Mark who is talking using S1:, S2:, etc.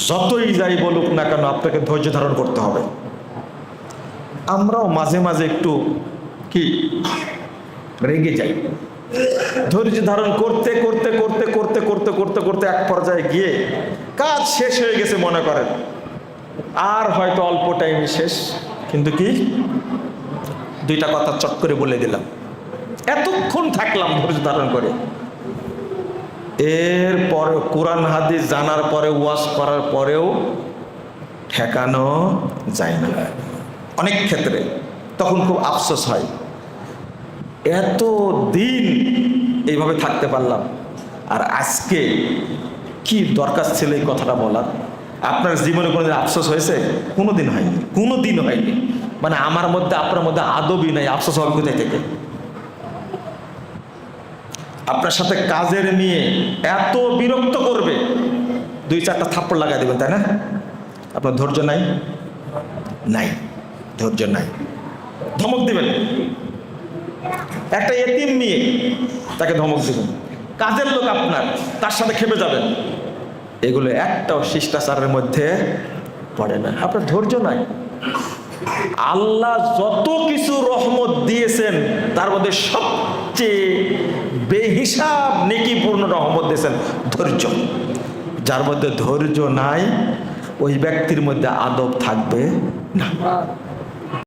S1: যতই যাই বলুক না কেন আপনাকে ধৈর্য ধারণ করতে হবে। আমরাও মাঝে মাঝে একটু কি রেগে যাই, ধৈর্য ধারণ করতে করতে করতে করতে করতে করতে করতে এক পর্যায়ে গিয়ে কাজ শেষ হয়ে গেছে মনে করেন, আর হয়তো অল্প টাইমে শেষ, কিন্তু কি দুইটা কথা চট করে বলে দিলাম, এতক্ষণ থাকলাম ধৈর্য ধারণ করে। এরপরে কোরআন হাদিস জানার পরে, ওয়াজ করার পরেও ঠেকানো যায় না অনেক ক্ষেত্রে। তখন খুব আফসোস হয়, এত দিন এইভাবে থাকতে পারলাম, আর আজকে কি দরকার ছিল এই কথাটা বলার। আপনার জীবনে কোনোদিন আফসোস হয়েছে? কোনোদিন হয়নি, কোনোদিন হয়নি। মানে আমার মধ্যে আপনার মধ্যে আদবই নাই, আফসোস হবে কোথায় থেকে? আপনার সাথে কাজের নিয়ে এত বিরক্ত করবে, দুই চারটা থাপ্পড় লাগাই দেবেন, তাই না? আপনার ধৈর্য নাই, নাই ধৈর্য নাই, ধমক দিবেন। একটা এতিম নিয়ে তাকে ধমক দিবেন, কাজের লোক আপনার, তার সাথে খেপে যাবেন। এগুলো একটাও শিষ্টাচারের মধ্যে পড়ে না, আপনার ধৈর্য নাই। আল্লাহ যত কিছু রহমত দিয়েছেন তার মধ্যে সবচেয়ে বেহিসাব নেকিপূর্ণ রহমত দিয়েছেন ধৈর্য। যার মধ্যে ধৈর্য নাই ওই ব্যক্তির মধ্যে আদব থাকবে না।